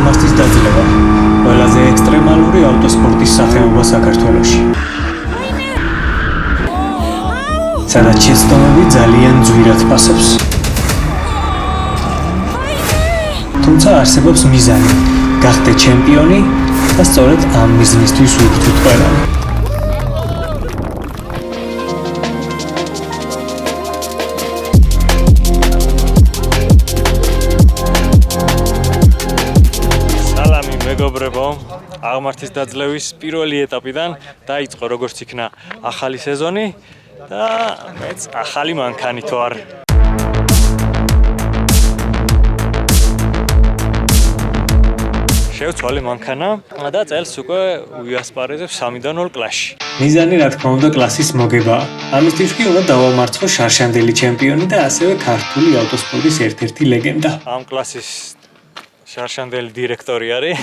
ალმასტის დაძლევა ყველაზე ექსტრემალური ავტოსპორტის სახეობა საქართველოში. სადაც შეცდომები ძალიან ძვირად ფასობს. თუმცა არსებობს მიზანი, გახდე ჩემპიონი და სწორედ ამ მიზნისთვის ვიბრძვით ყველანი. მეგობრებო, აღმართის დაძლევის პირველი ეტაპიდან დაიწყო როგორც იქნა ახალი სეზონი და მეც ახალი მანქანი თუ არ. შევცვალე მანქანა და წელს უკვე ვიასპარეზებ 3-0 კლასში. მიზანი რა თქმა უნდა კლასის მოგებაა. ამისთვის კი უნდა დავამარცხო შარშანდელი ჩემპიონი და ასევე ქართული ავტოსპორტის ერთ-ერთი ლეგენდა. ამ კლასის შარშანდელი დირექტორი არის.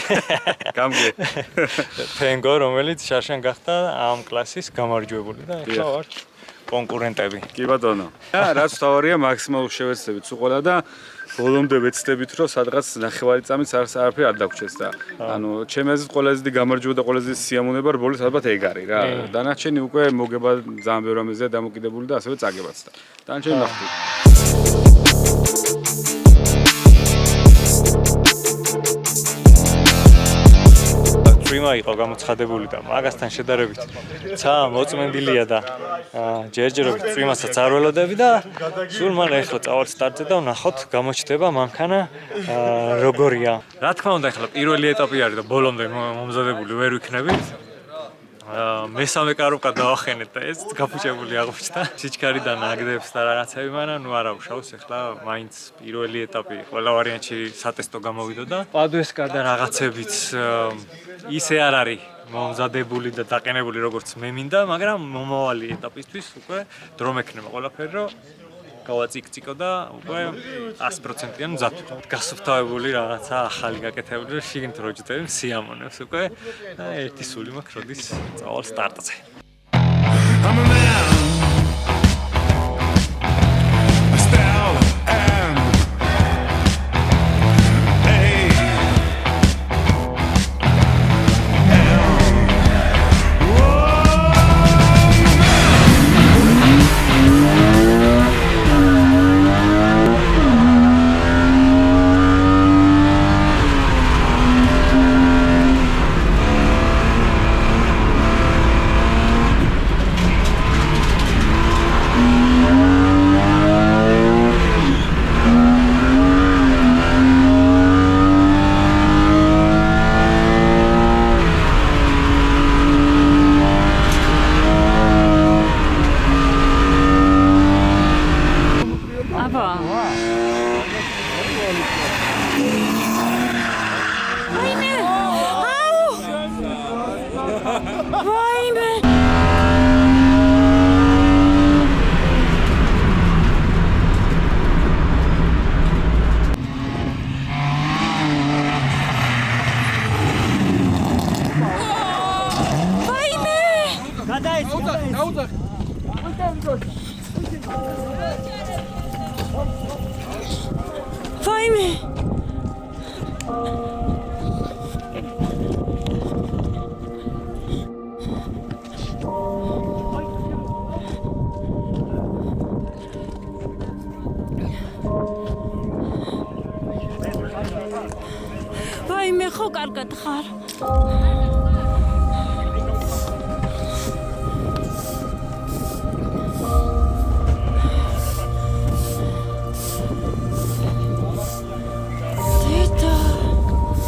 გამგე. ფენგო, რომელიც შარშან გახდა ამ კლასის გამარჯვებული და ახლა ვართ კონკურენტები. კი ბატონო. რაც თავარია მაქსიმალურ შევეცდებით უყოლა და ბოლომდე ვეცდებით რომ სადღაც ნახევარი წამით არაფერი არ დაგვრჩეს და ანუ ჩემი აზრით ყველაზე დიდი გამარჯვება და ყველაზე დიდი სიამოვნება რბოლის ალბათ ეგ არის რა. დანარჩენი უკვე მოგება ძალიან ბევრი ამაზეა დამოკიდებული და ასევე წაგებაც და დანარჩენი ნახავთ. პრიმა იყო გამოცხადებული და მაგასთან შედარებით ცა მოწმენდილია და ჯერჯერობით პრიმასაც არ ველოდები და სულ მალე ახლა წავალ სტარტზე და ვნახოთ გამოჩნდება მანქანა როგორია. რა თქმა უნდა ახლა პირველი ეტაპი არის და ბოლომდე მომზადებული ვერ ვიქნებით. მესამე კაროკა დავახენეთ და ეს გაფუჭებული აღმოჩნდა. სიჩქარიდან აგდებს და რაღაცები, მაგრამ ნუ არა უშავს ახლა მაინც პირველი ეტაპი ყველა ვარიანტში სატესტო გამოვიდოდა. პადვესკა და რაღაცებიც ისე არ არის მომზადებული და დაყენებული როგორც მე მინდა, მაგრამ მომავალი ეტაპისთვის უკვე დრო მექნება ყველაფერი რომ გავაწიკწიკო და უკვე 100%-იან მზად ვიყავ. გასუფთავებული რაღაცა ახალი გაკეთებული რომ შიგნით რო ჯდები სიამონებს უკვე და ერთი სული მაქვს როდის წავალ სტარტზე. ვაიმე ხო კარგად ხარ?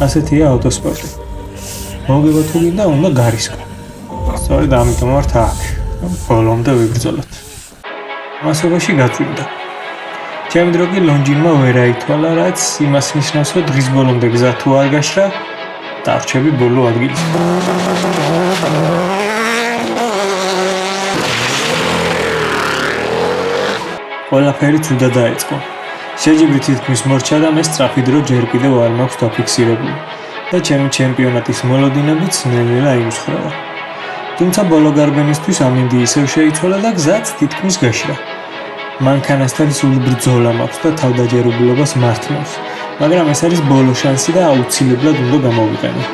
ასეთია ავტოსპორტი. მოგება თუ გინდა უნდა გარისკო. სწორედ ამიტომ ვართ აქ. ბოლომდე ვიბრძოლოთ. მასობაში გაწვიმდა. ჩემი დრო კი ლონჯინმა ვერ აითვალა, რაც იმას ნიშნავს, რომ დღის ბოლომდე გზა თუ არ გაშრა, დავრჩები ბოლო ადგილზე. ყველაფერი ცუდად დაიწყო. შეჯიბრით თითქმის მორჩა და მე სწრაფი დრო ჯერ კიდევ არ მაქვს დაფიქსირებული და ჩემი ჩემპიონატის მოლოდინებიც ნელ-ნელა იმსხვრევა. თუმცა ბოლო გარბენისთვის ამინდი ისევ შეიცვალა და გზაც თითქმის გაშრა. მანქანასთან სულ ბრძოლა მაქვს და თავდაჯერებულობას მართავს, მაგრამ ეს არის ბოლო შანსი და აუცილებლად უნდა გამოვიყენო.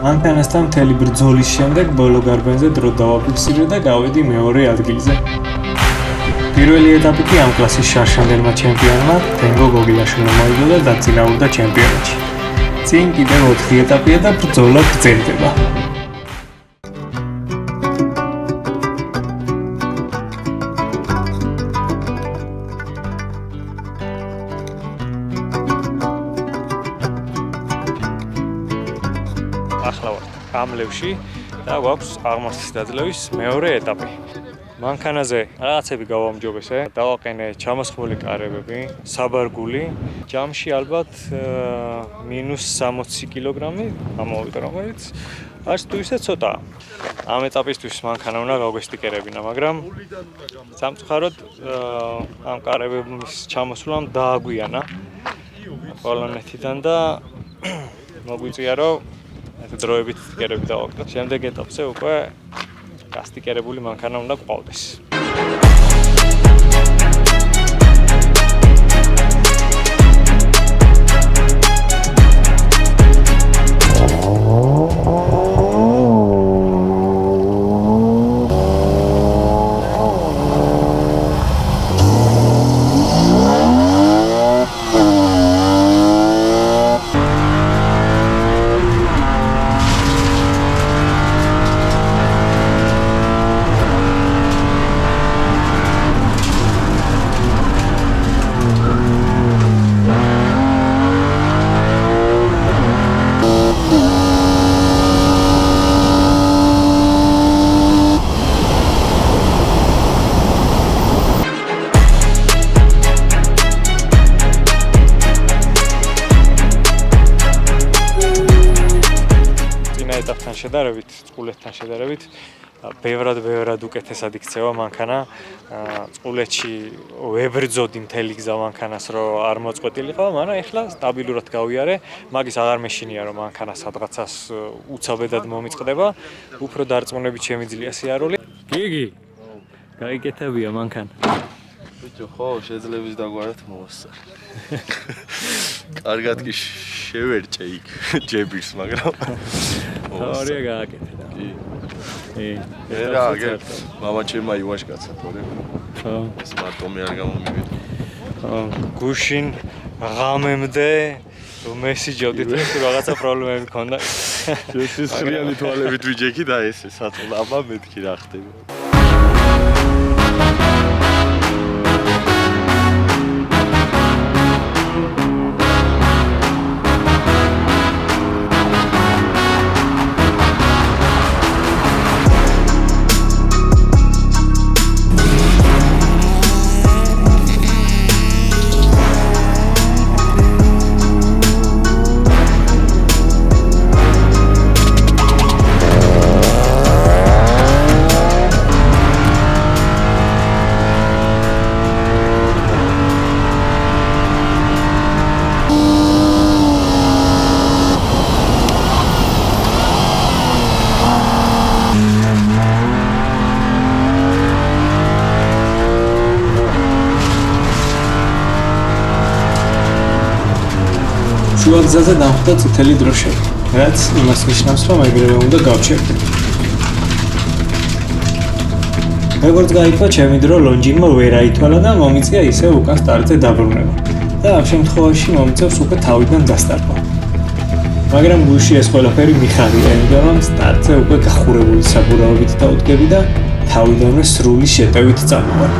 მანქანასთან მთელი ბრძოლის შემდეგ ბოლო გარბენზე დრო დავაფიქსირე და გავედი მეორე ადგილზე. პირველი ეტაპი კი ამ კლასის შარშანდელმა ჩემპიონმა თენგო გოგილაშვილმა მოიგო და დაწინაურდა ჩემპიონატში. წინ კიდევ 4 ეტაპია და ბრძოლა გრძელდება. ახლა ვართ გამლევში და გვაქვს აღმართის დაძლევის მეორე ეტაპი. მანქანაზე რაღაცები გავამჯობესე, დავაყენე ჩამოსხმული კარებები, საბარგული, ჯამში ალბათ -60 კილოგრამი გამოვიდა, რომელიც არც თუ ისე ცოტაა. ამ ეტაპისთვის მანქანა უნდა გავგვესტიკერებინა, მაგრამ სამწუხაროდ ამ კარებების ჩამოსვლამ დააგვიანა პოლონეთიდან და მოგვიწია რომ დროებით სტიკერები დავაკეთე. შემდეგ ეტაპზე უკვე გასტიკერებული მანქანა უნდა გყავდეს. ეტაპთან შედარებით, წყულეთთან შედარებით, ბევრად უკეთესად იქცევა მანქანა. წყულეთში ვებრძოდი მთელი გზა მანქანას, რომ არ მოწყვეტილიყო, მაგრამ ეხლა სტაბილურად გავიარე. მაგის აღარ მეშინია, რომ მანქანა სადღაცას უცაბედად მომიწყდება. უფრო დარწმუნებით შემიძლია სიარული. გიგი, გაიგეთებია მანქანა. ბიჭო, ხო, შეძლებს დაგვარად მოვასწარ. კარგად კი შევერჭე იქ ჯებირს, მაგრამ ორია გააკეთე და. კი. ერა, მამა ჩემმა ივაშკაცა, თორე. ხო. ეს მარტო მე არ გამომივიდა. ხო, გუშინ ღამემდე მესიჯობდით, თუ რაღაცა პრობლემები ქონდა. შესისხლიანი თვალებით ვიჯექი და ესე სათვლაბა მეთქი რა ხდება. შუა გზაზე დამხვდა წითელი დროშები, რაც იმას ნიშნავს, რომ ეგრევე უნდა გავჩერდე. როგორც გაიგო, ჩემი დრო ლონჯინმა ვერ აითვალა და მომიწია ისევ უკან სტარტზე დაბრუნება. და ამ შემთხვევაში მომიწევს უკვე თავიდან დასტარყვა. მაგრამ გულში ეს ყველაფერი მიხარია, იმიტომ რომ სტარტზე უკვე გახურებული საბურავებით დაუდგები და თავიდანვე სრული შეტევით წამოვარ.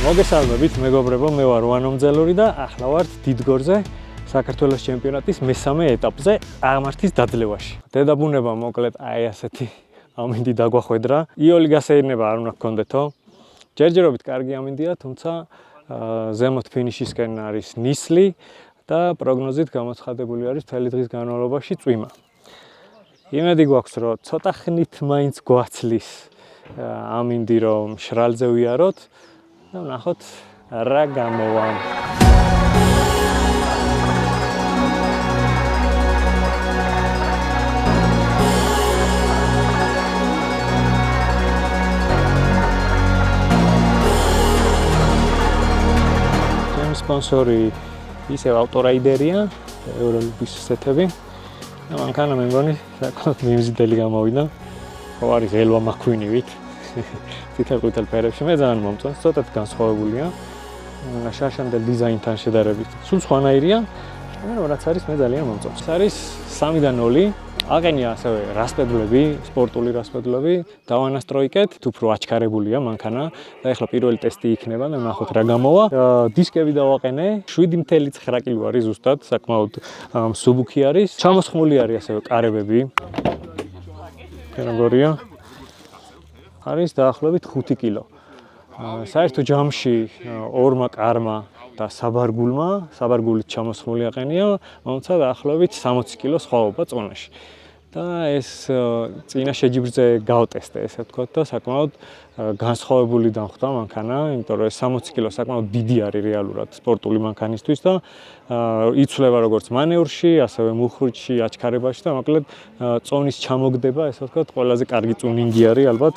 მოგესალმებით, მეგობრებო, მე ვარ ვანო მძელური და ახლა ვართ დიდგორზე, საქართველოს ჩემპიონატის მესამე ეტაპზე, აღმართის დაძლევაში. დედაბუნება მოკლედ აი ასეთი ამინდი დაგვახვედრა. იოლი გასეირნება არ უნდა გქონდეთო. ჯერჯერობით კარგი ამინდია, თუმცა ზემოთ ფინიშისკენ არის ნისლი და პროგნოზით გამოცხადებული არის მთელი დღის განმავლობაში წვიმა. იმედი გვაქვს, რომ ცოტა ხნით მაინც გვაცლის ამინდი, რომ შრალზე ვიაროთ. და ნახოთ რა გამოვა. ჩემი სპონსორი ისევ ავტორაიდერია, ევროლიგის სეტები. და მანქანა მე მგონი საკმაოდ მიმზიდელი გამოვიდა. ხო არის ელვა მაქვინივით. თითოეულ ფერებში მე ძალიან მომწონს, ცოტათ განსხვავებულია. შარშანდელ დიზაინთან შედარებით. სულ სხვანაირია, მაგრამ რაც არის მე ძალიან მომწონს. ეს არის 3-დან 0. აყენია ასევე რასპედლები, სპორტული რასპედლები, დავანასტროიკეთ, უფრო აჩქარებულია მანქანა და ეხლა პირველი ტესტი იქნება და ნახოთ რა გამოვა. დისკები დავაყენე, 7.9 კილო არის ზუსტად, საკმაოდ მსუბუქი არის. ჩამოსხმული არის ასევე კარებები. როგორია? არის დაახლოებით 5 კილო. საერთო ჯამში ორმა კარმა და საბარგულით ჩამოსხმული აყენია, მომცა დაახლოებით 60 კილო სხვაობა წონაში. და ეს წინა შეჯიბრზე გავტესტე, ესე ვთქვათ და საკმაოდ განსხვავებული დამხვდა მანქანა, იმიტომ რომ ეს 60 კილო საკმაოდ დიდი არის რეალურად სპორტული მანქანისთვის და იცვლება როგორც მანევრში, ასევე მუხრჩი, აჩქარებაში და მოკლედ წონის ჩამოგდება, ესე ვთქვათ, ყველაზე კარგი ტუნინგი არის ალბათ.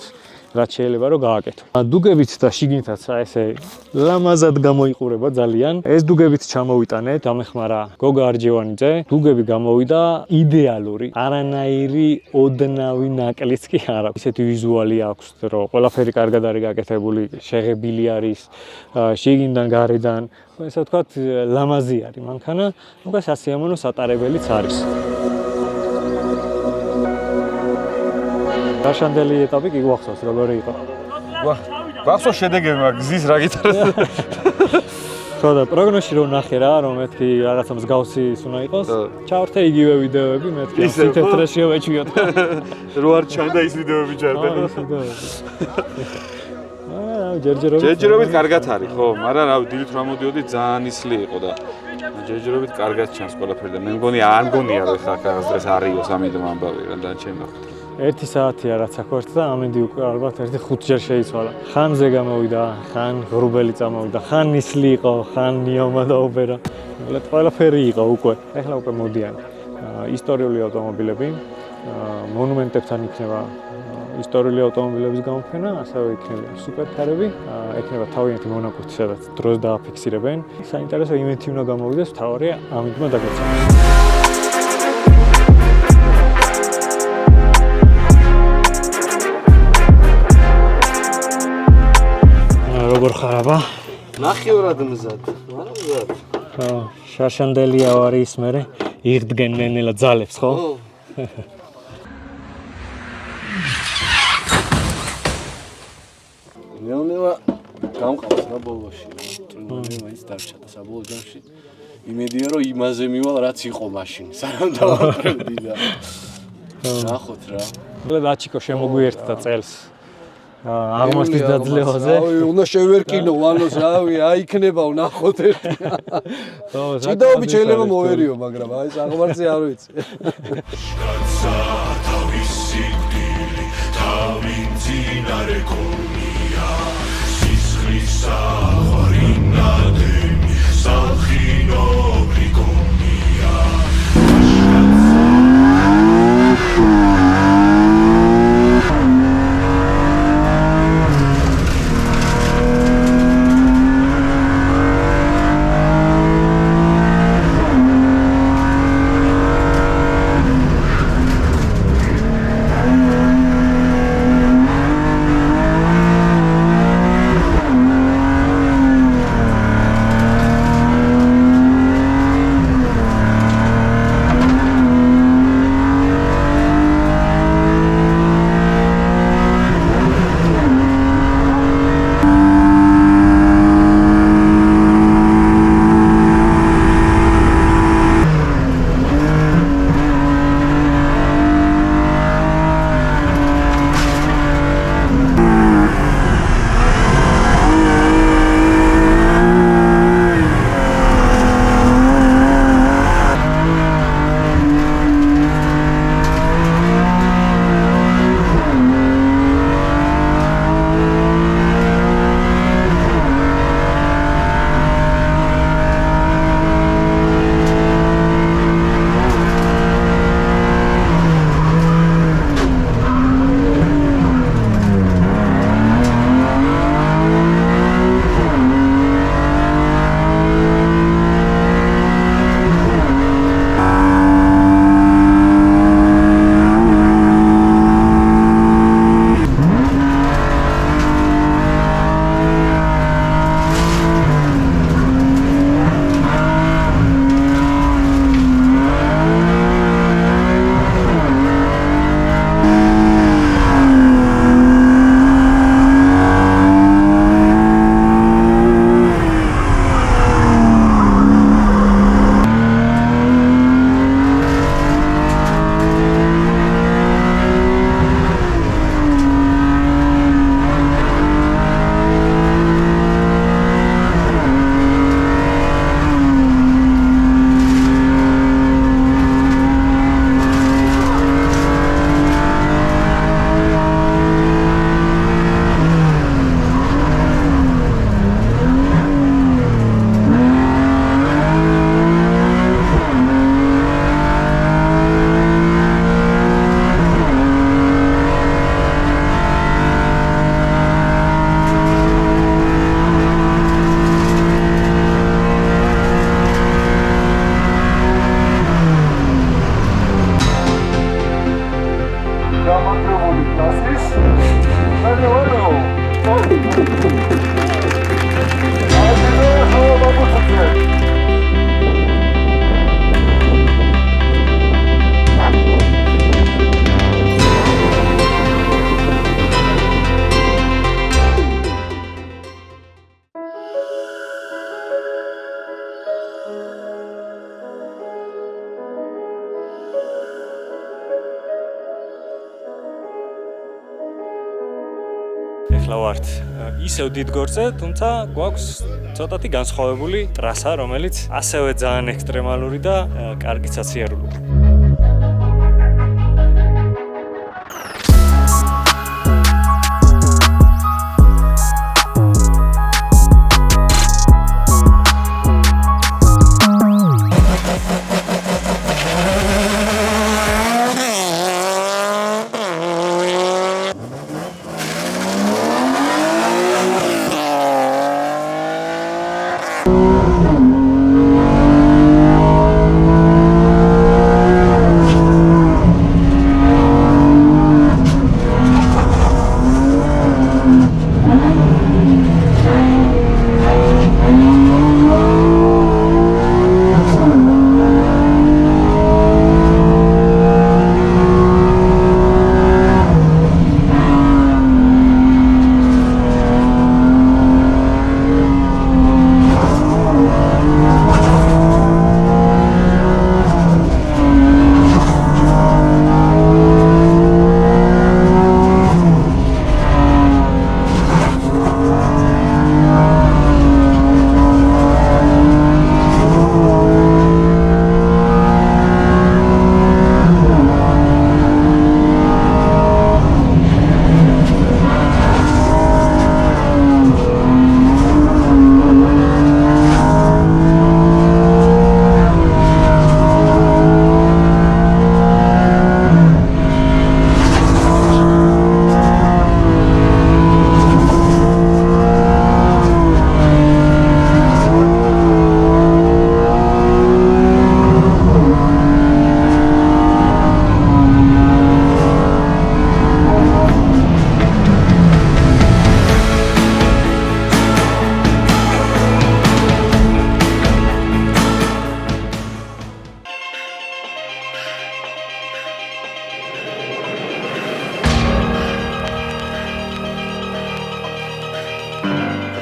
რაც შეიძლება რომ გააკეთო. დუგებით და შიგნითაც ესე ლამაზად გამოიყურება ძალიან. ეს დუგებით ჩამოვიტანე, დამეხმარა გოგა არჯევანიძე. დუგები გამოვიდა იდეალური. არანაირი ოდნავი ნაკლიც კი არ აქვს. ისეთი ვიზუალი აქვს, რომ ყველაფერი კარგად არის გაკეთებული, შეღებილი არის შიგნიდან გარედან. ესე ვთქვათ, ლამაზი არის მანქანა, უკვე სასიამოვნო სატარებელიც არის. შარშანდელი ეტაპი კი გვახსოვს, როგორი იყო? გვახსოვს შედეგები, მაგრამ გზის რა გითხრათ? ხო და პროგნოზში რომ ნახე რა, რომ მეთქი რაღაცა მსგავსი ის უნდა იყოს. ჩავერთე იგივე ვიდეოები, მეთქი სიტე ტრეშიო ვეჩვიოთ. რო არ ჩანდა ის ვიდეოები ჩარდა. ჯერჯერობით კარგად არის, ხო, მაგრამ რავი, დილით რა მოდიოდი ძალიან ისლი იყო და ჯერჯერობით კარგად ჩანს ყველაფერი და მე მგონი არ მგონია რომ ხა რაღაც დღეს არიოს ამიტომ ამბავი რა და ჩემ ნახოთ. 1 საათია რაც აქ ვართ და ამინდი უკვე ალბათ 1-5 ჯერ შეიცვალა. ხან ზე გამოვიდა, ხან ღრუბელი წამოვიდა, ხან ისლი იყო, ხან ნიომა დაუბერა. მოკლედ ყველაფერი იყო უკვე. ეხლა უკვე მოდიან ისტორიული ავტომობილები, მონუმენტებთან იქნება ისტორიული ავტომობილების გამოფენა, ასევე იქნება სუპერკარები, იქნება თავიანთი მონაკვეთი, სადაც დროს დააფიქსირებენ. საინტერესო ივენთი უნდა გამოვიდეს, მთავარია ამით დაგეცა. როგორ ხარ აბა? ნახევრად მზად. მზად. ხო, შარშანდელია არის მე, იღდგენ ნენელა ძალებს, ხო? ნელა გამყავს რა ბოლოში. ტრუნდები მაინც დარჩა და საბოლოო ჯამში იმედია რომ იმაზე მივალ რაც იყო მაშინ. სანამ დავაყრევდი და ნახოთ რა. ლაჩიკო შემოგვიერთდა წელს. აღმოსთვის დაძლევაზე. რავი, უნდა შევერკინო ვანოს, რავი, აიქნება ვნახოთ ერთი. ჭიდაობით შეიძლება მოვერიო, მაგრამ აი ეს აღმართზე არ ვიცი. თავისი დილი, თავინძინარე გონია, სისხლის საყვარი ნადენი, სამხინობრი გონია. ახლა ვართ ისევ დიდ გორზე, თუმცა გვაქვს ცოტათი განსხვავებული ტრასა, რომელიც ასევე ძალიან ექსტრემალური და კარგიც აციარულო.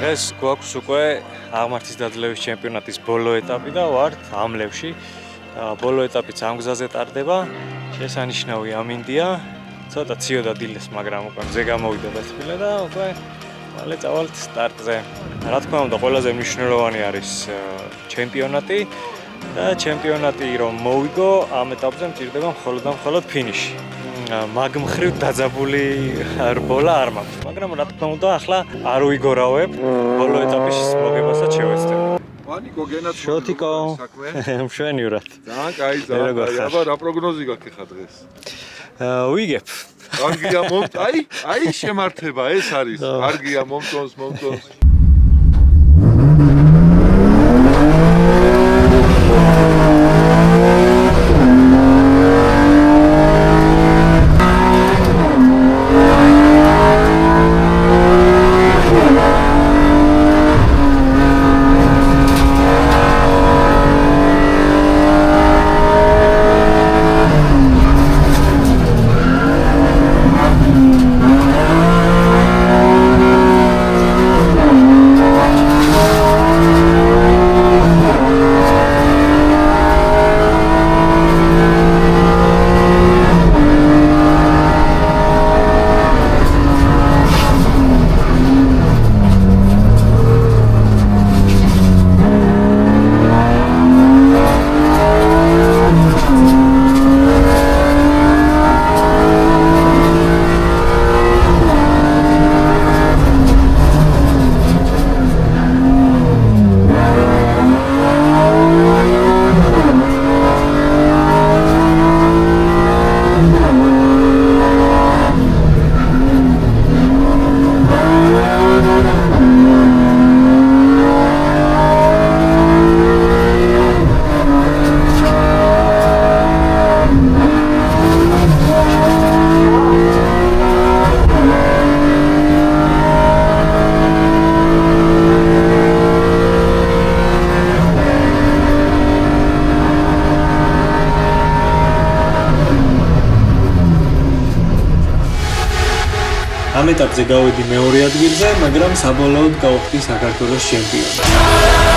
დღეს გვაქვს უკვე აღმართის დაძლევის ჩემპიონატის ბოლო ეტაპი და ვართ ამლევში. ბოლო ეტაპიც ამ გზაზე ტარდება. შესანიშნავი ამინდია. ცოტა ციოდა დილეს, მაგრამ უკვე მზე გამოვიდა დასწრება და უკვე მალე წავალთ სტარტზე. რა თქმა უნდა, ყველაზე მნიშვნელოვანი არის ჩემპიონატი და ჩემპიონატი რომ მოვიგო, ამ ეტაპზე მჭირდება მხოლოდ ფინიში. მაგ მხრივ დაძაბული რბოლა არ მაქვს, მაგრამ რა თქმა უნდა, ახლა არ ვიგორავებ, ბოლო ეტაპის მოგებასაც შევეცდები. ვანიკო გენაც შოთიკო, მშვენივრად. ძალიან კაი, ძალიან კაი. აბა რა პროგნოზი გაქვს ხა დღეს? ვიგებ. კარგია აი შემართება ეს არის. კარგია მომწონს. ამ ეტაპზე გავედი მეორე ადგილზე, მაგრამ საბოლოოდ გავხდი საქართველოს ჩემპიონი.